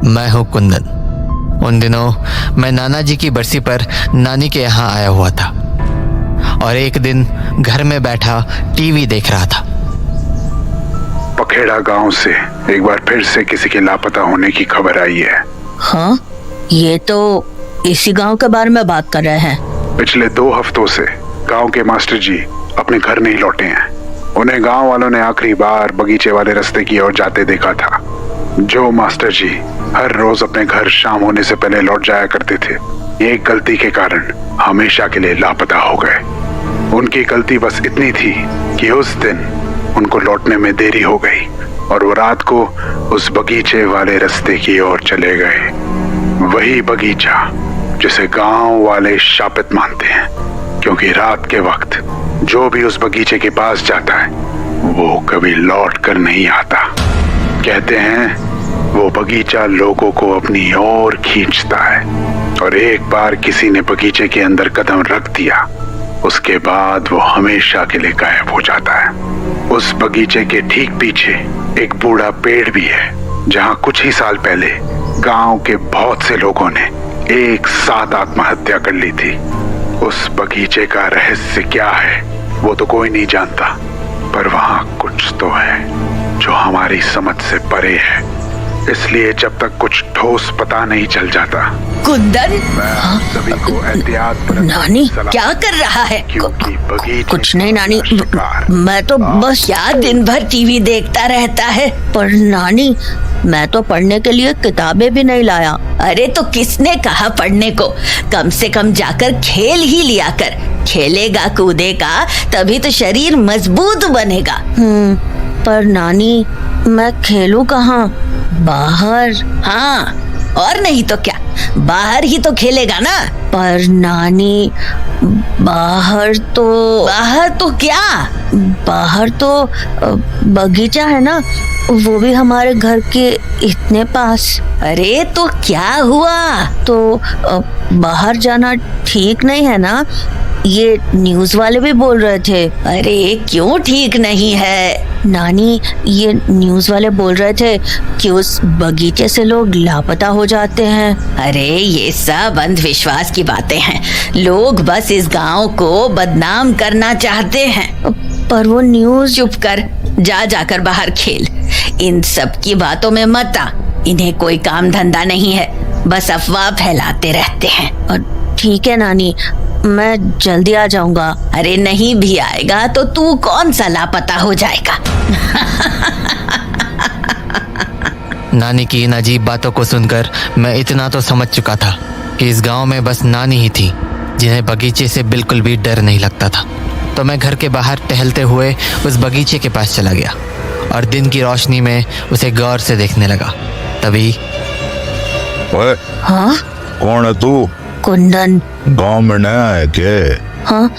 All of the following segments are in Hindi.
मैं हूँ कुंदन। उन दिनों मैं नाना जी की बरसी पर नानी के यहाँ आया हुआ था और एक दिन घर में बैठा टीवी देख रहा था। पखेड़ा गांव से एक बार फिर से किसी के लापता होने की खबर आई है। हाँ, ये तो इसी गांव के बारे में बात कर रहे हैं। पिछले 2 हफ्तों से गांव के मास्टर जी अपने घर नहीं लौटे हैं। उन्हें गांव वालों ने आखिरी बार बगीचे वाले रास्ते की ओर जाते देखा था। जो मास्टर जी हर रोज अपने घर शाम होने से पहले लौट जाया करते थे, एक गलती के कारण हमेशा के लिए लापता हो गए। उनकी गलती बस इतनी थी कि उस दिन उनको लौटने में देरी हो गई और वो रात को उस बगीचे वाले रास्ते की ओर चले गए। वही बगीचा जिसे गांव वाले शापित मानते हैं, क्योंकि रात के वक्त जो भी उस बगीचे के पास जाता है वो कभी लौट कर नहीं आता। कहते हैं वो बगीचा लोगों को अपनी ओर खींचता है और एक बार किसी ने बगीचे के अंदर कदम रख दिया, उसके बाद वो हमेशा के लिए गायब हो जाता है। उस बगीचे के ठीक पीछे एक बूढ़ा पेड़ भी है, जहाँ कुछ ही साल पहले गांव के बहुत से लोगों ने एक साथ आत्महत्या कर ली थी। उस बगीचे का रहस्य क्या है वो तो कोई नहीं जानता, पर वहाँ कुछ तो है जो हमारी समझ से परे है। इसलिए जब तक कुछ ठोस पता नहीं चल जाता, कुंदन, मैं सभी को एहतियात बरतने नानी की सलाह क्या कर रहा है? क्योंकि बगीचे कुछ नहीं नानी, का शिकार मैं तो बस क्या दिन भर टीवी देखता रहता है। पर नानी, मैं तो पढ़ने के लिए किताबें भी नहीं लाया। अरे तो किसने कहा पढ़ने को? कम से कम जाकर खेल ही लिया कर। खेलेगा कूदेगा तभी तो शरीर मजबूत बनेगा। पर नानी, मैं खेलूं कहाँ? बाहर। हाँ, और नहीं तो क्या, बाहर ही तो खेलेगा ना। पर नानी, बाहर तो क्या? बाहर तो बगीचा है ना, वो भी हमारे घर के इतने पास। अरे तो क्या हुआ? तो बाहर जाना ठीक नहीं है ना? ये न्यूज़ वाले भी बोल रहे थे। अरे क्यों ठीक नहीं है? नानी, ये न्यूज़ वाले बोल रहे थे कि उस बगीचे से लोग लापता हो जाते हैं। अरे ये सब अंधविश्वास की बातें हैं। लोग बस इस गांव को बदनाम करना चाहते हैं। पर वो न्यूज़। चुप कर, जाकर बाहर खेल। इन सब की बातों में मत आ। इन्हें कोई काम धंधा नहीं है, बस अफवाह फैलाते रहते हैं। और ठीक है नानी, मैं जल्दी आ जाऊंगा। अरे नहीं भी आएगा तो तू कौन सा लापता हो जाएगा? नानी की इन अजीब बातों को सुनकर मैं इतना तो समझ चुका था कि इस गांव में बस नानी ही थी जिन्हें बगीचे से बिल्कुल भी डर नहीं लगता था। तो मैं घर के बाहर टहलते हुए उस बगीचे के पास चला गया और दिन की रोशनी में उसे गौर से देखने लगा। तभी ओए, हाँ? कौन है तू? कुंदन। गांव में नया है के? हाँ,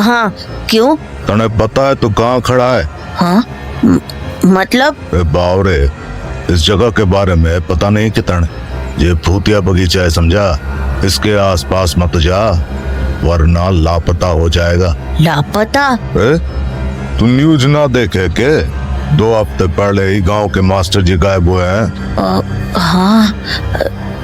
हाँ, क्यों? तने पता है तू कहाँ खड़ा है? हाँ, मतलब? बावरे, इस जगह के बारे में पता नहीं कि तने? ये भूतिया बगीचा है, समझा? इसके आसपास मत जा वरना लापता हो जाएगा। लापता? तू न्यूज ना देखे के? 2 हफ्ते पहले ही गांव के मास्टर जी गायब हुए हैं। हाँ,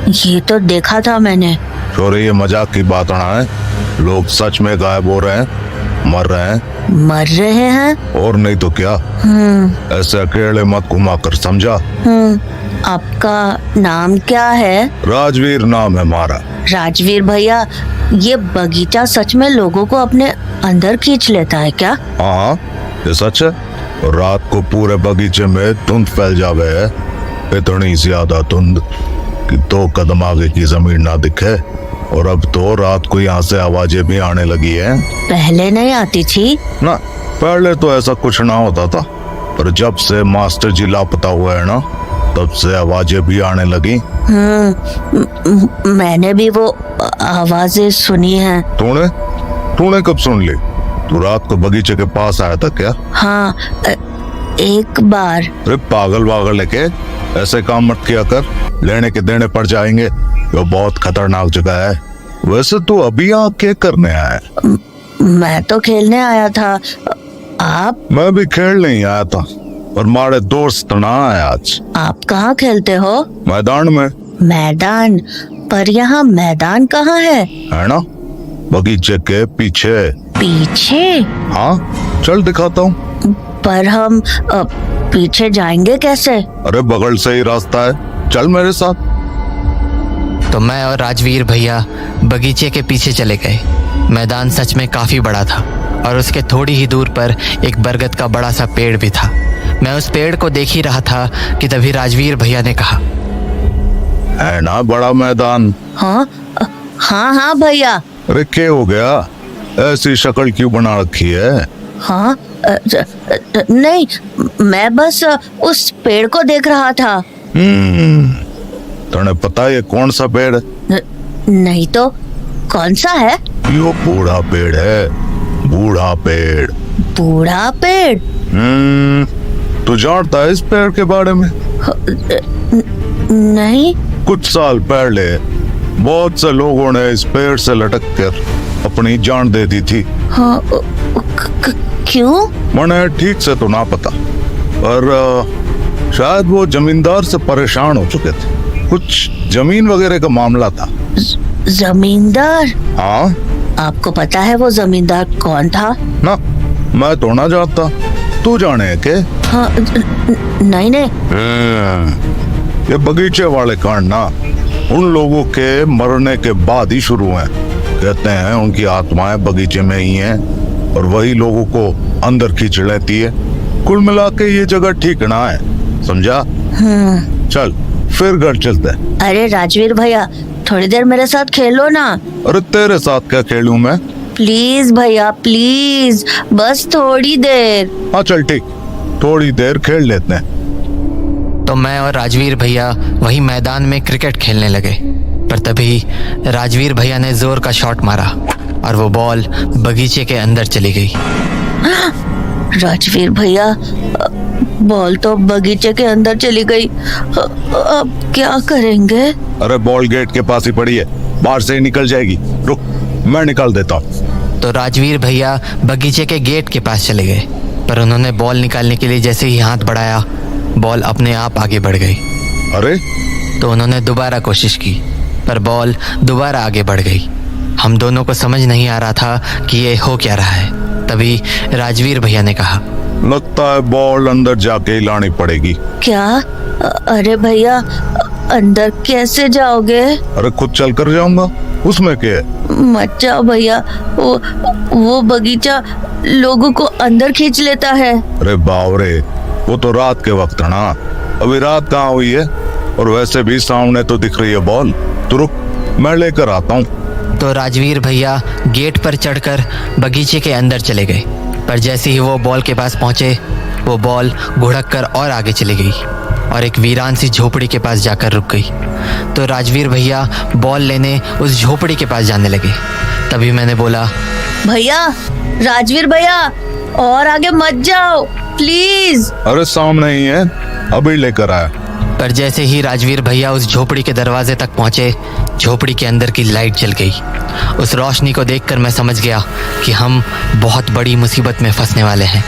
ये तो देखा था मैंने। छोरे, ये मजाक की बात ना है। लोग सच में गायब हो रहे हैं, मर रहे हैं। मर रहे हैं? और नहीं तो क्या। ऐसे अकेले मत घुमा कर, समझा? आपका नाम क्या है? राजवीर नाम है हमारा। राजवीर भैया, ये बगीचा सच में लोगों को अपने अंदर खींच लेता है क्या? हाँ, ये सच है। रात को पूरे बगीचे में धुंध फैल जावे है, इतनी ज्यादा धुंध कि 2 कदम आगे की जमीन ना दिखे। और अब तो रात को यहाँ से आवाजें भी आने लगी है। पहले नहीं आती थी ना? पहले तो ऐसा कुछ ना होता था, पर जब से मास्टर जी लापता हुए है ना, तब से आवाजें भी आने लगी। मैंने भी वो आवाजें सुनी हैं। तूने कब सुन ली? तू रात को बगीचे के पास आया था क्या? हाँ, एक बार। अरे पागल लेके ऐसे काम मत किया कर, लेने के देने पड़ जाएंगे। ये बहुत खतरनाक जगह है। वैसे तू अभी यहाँ क्या करने आया है? मैं तो खेलने आया था। आप? मैं भी खेलने ही आया था। और मारे दोस्त ना है आज आप कहाँ खेलते हो? मैदान में, मैदान? पर यहाँ मैदान कहाँ है ना, बगीचे के पीछे। पीछे? हाँ चल दिखाता हूँ। पर हम पीछे जाएंगे कैसे? अरे बगल से ही रास्ता है, चल मेरे साथ। तो मैं और राजवीर भैया बगीचे के पीछे चले गए। मैदान सच में काफी बड़ा था और उसके थोड़ी ही दूर पर एक बरगद का बड़ा सा पेड़ भी था। मैं उस पेड़ को देख ही रहा था कि तभी राजवीर भैया ने कहा, है ना बड़ा मैदान? हाँ हाँ हाँ भैया। अरे क्या हो गया, ऐसी शक्ल क्यों बना रखी है? हाँ नहीं, मैं बस उस पेड़ को देख रहा था। तुम्हें पता है ये कौन सा पेड़ है? नहीं तो कौन सा है? यो बूढ़ा पेड़ है, बूढ़ा पेड़। बूढ़ा पेड़? तू जानता है इस पेड़ के बारे में? नहीं। कुछ साल पहले बहुत से लोगों ने इस पेड़ से लटक कर अपनी जान दे दी थी। हाँ, क्यों? मैंने ठीक से तो ना पता, पर शायद वो जमींदार से परेशान हो चुके थे। कुछ जमीन वगैरह का मामला था। जमींदार? हाँ। आपको पता है वो जमींदार कौन था? ना, मैं तो ना जानता, तू जाने है के? हाँ, नहीं नहीं। ये बगीचे वाले कांड ना उन लोगों के मरने के बाद ही शुरू हैं। कहते हैं उनकी आत्माएं बगीचे में ही हैं और वही लोगों को अंदर खींच लेती है। कुल मिला के ये जगह ठीक ना है, समझा? चल फिर घर चलते हैं। अरे राजवीर भैया, थोड़ी देर मेरे साथ खेलो ना। अरे तेरे साथ क्या खेलूं मैं? प्लीज भैया प्लीज, बस थोड़ी देर। हाँ चल ठीक, थोड़ी देर खेल लेते हैं। तो मैं और राजवीर भैया वही मैदान में क्रिकेट खेलने लगे। पर तभी राजवीर भैया ने जोर का शॉट मारा और वो बॉल बगीचे के अंदर चली गई। राजवीर भैया, बॉल तो बगीचे के अंदर चली गई। अब क्या करेंगे? अरे बॉल गेट के पास ही पड़ी है, बाहर से ही निकल जाएगी। रुक, मैं निकाल देता हूँ। तो राजवीर भैया बगीचे के गेट के पास चले गए, पर उन्होंने बॉल निकालने के लिए जैसे ही हाथ बढ़ाया, बॉल अपने आप आगे बढ़ गई। अरे तो उन्होंने दोबारा कोशिश की, पर बॉल दोबारा आगे बढ़ गई। हम दोनों को समझ नहीं आ रहा था कि ये हो क्या रहा है। तभी राजवीर भैया ने कहा, लगता है बॉल अंदर जाके ही लानी पड़ेगी। क्या? अरे भैया, अंदर कैसे जाओगे? अरे खुद चल कर जाऊंगा, उसमें क्या है? मत जाओ भैया, वो बगीचा लोगों को अंदर खींच लेता है। अरे बावरे, वो तो रात के वक्त है ना, अभी रात कहाँ हुई है? और वैसे भी सामने तो दिख रही है बॉल। तो रुक, मैं लेकर आता हूँ। तो राजवीर भैया गेट पर चढ़कर बगीचे के अंदर चले गए, पर जैसे ही वो बॉल के पास पहुंचे, वो बॉल घुड़क कर और आगे चली गई और एक वीरान सी झोपड़ी के पास जाकर रुक गई। तो राजवीर भैया बॉल लेने उस झोपड़ी के पास जाने लगे। तभी मैंने बोला, भैया, राजवीर भैया, और आगे मत जाओ प्लीज। अरे सामने ही है, अभी लेकर आया। पर जैसे ही राजवीर भैया उस झोपड़ी के दरवाजे तक पहुंचे, झोपड़ी के अंदर की लाइट जल गई। उस रोशनी को देखकर मैं समझ गया कि हम बहुत बड़ी मुसीबत में फंसने वाले हैं,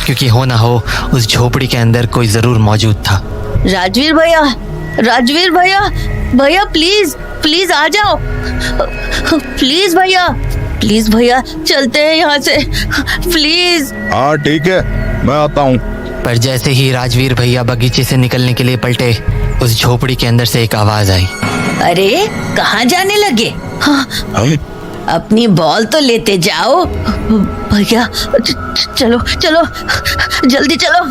क्योंकि हो ना हो उस झोपड़ी के अंदर कोई जरूर मौजूद था। राजवीर भैया, राजवीर भैया, भैया प्लीज प्लीज आ जाओ। प्लीज भैया, प्लीज भैया, चलते हैं यहाँ से, प्लीज। हाँ ठीक है, मैं आता हूँ। पर जैसे ही राजवीर भैया बगीचे से निकलने के लिए पलटे, उस झोपड़ी के अंदर से एक आवाज आई। अरे कहाँ जाने लगे? हाँ, अपनी बॉल तो लेते जाओ भैया। चलो चलो, जल्दी चलो।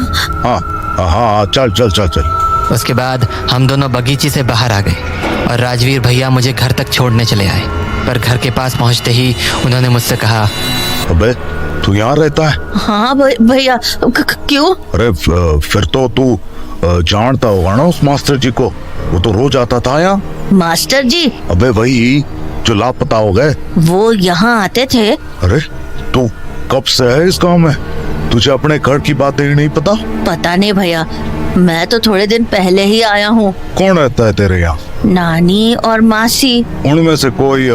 हाँ हाँ, चल चल चल चल। उसके बाद हम दोनों बगीचे से बाहर आ गए और राजवीर भैया मुझे घर तक छोड़ने चले आए। पर घर के पास पहुंचते ही उन्होंने मुझसे कहा, अबे तू यहाँ रहता है? हाँ भैया, क्यों? अरे फिर तो तू जानता होगा ना उस मास्टर जी को, वो तो रोज आता था यहाँ। मास्टर जी? अबे वही जो लापता हो गए। वो यहाँ आते थे? अरे तू कब से है इस गांव में? तुझे अपने घर की बातें ही नहीं पता? पता नहीं भैया, मैं तो थोड़े दिन पहले ही आया हूँ। कौन रहता है तेरे यहाँ? नानी और मासी। उनमें से कोई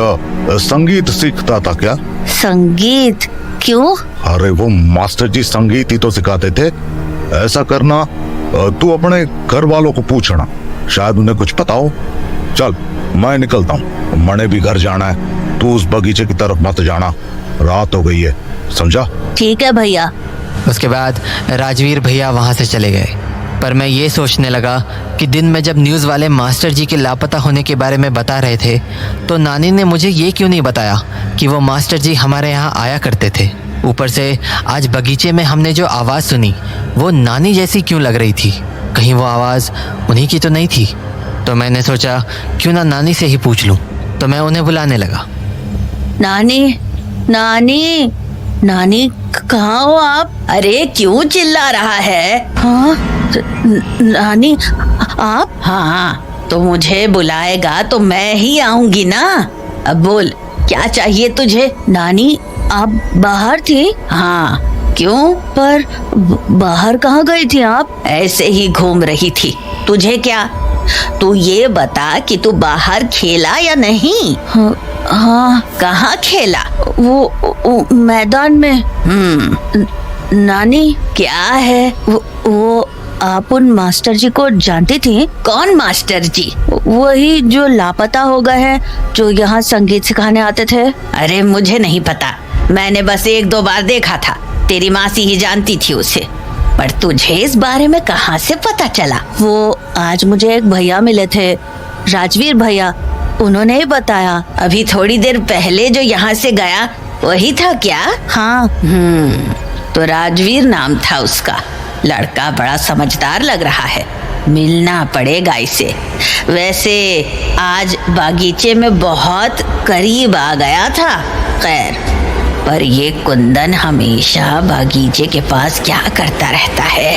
संगीत सीखता था क्या? संगीत? क्यों? अरे वो मास्टर जी संगीत ही तो सिखाते थे। ऐसा करना, तू अपने घर वालों को पूछना, शायद उन्हें कुछ पता हो। चल मैं निकलता हूँ, मने भी घर जाना है। तू उस बगीचे की तरफ मत जाना, रात हो गई है, समझा? ठीक है भैया। उसके बाद राजवीर भैया वहाँ से चले गए। पर मैं ये सोचने लगा कि दिन में जब न्यूज़ वाले मास्टर जी के लापता होने के बारे में बता रहे थे, तो नानी ने मुझे ये क्यों नहीं बताया कि वो मास्टर जी हमारे यहाँ आया करते थे। ऊपर से आज बगीचे में हमने जो आवाज़ सुनी वो नानी जैसी क्यों लग रही थी? कहीं वो आवाज़ उन्हीं की तो नहीं थी? तो मैंने सोचा क्यों ना नानी से ही पूछ लूँ। तो मैं उन्हें बुलाने लगा। नानी, नानी, नानी कहाँ हो आप? अरे क्यों चिल्ला रहा है? हाँ नानी आप? हाँ तो मुझे बुलाएगा तो मैं ही आऊंगी ना। अब बोल क्या चाहिए तुझे? नानी आप बाहर थी? हाँ क्यों? पर बाहर कहाँ गई थी आप? ऐसे ही घूम रही थी। तुझे क्या? तू ये बता कि तू बाहर खेला या नहीं? हाँ कहाँ खेला? वो मैदान में। नानी क्या है वो आप उन मास्टर जी को जानती थी? कौन मास्टर जी? वही जो लापता हो गए हैं, जो यहाँ संगीत सिखाने आते थे। अरे मुझे नहीं पता, मैंने बस 1-2 बार देखा था। तेरी मासी ही जानती थी उसे। पर तुझे इस बारे में कहाँ से पता चला? वो आज मुझे एक भैया मिले थे, राजवीर भैया, उन्होंने ही बताया। अभी थोड़ी देर पहले जो यहाँ से गया वही था क्या? हाँ। तो राजवीर नाम था उसका। लड़का बड़ा समझदार लग रहा है, मिलना पड़ेगा इसे। वैसे आज बागीचे में बहुत करीब आ गया था। खैर, पर ये कुंदन हमेशा बागीचे के पास क्या करता रहता है?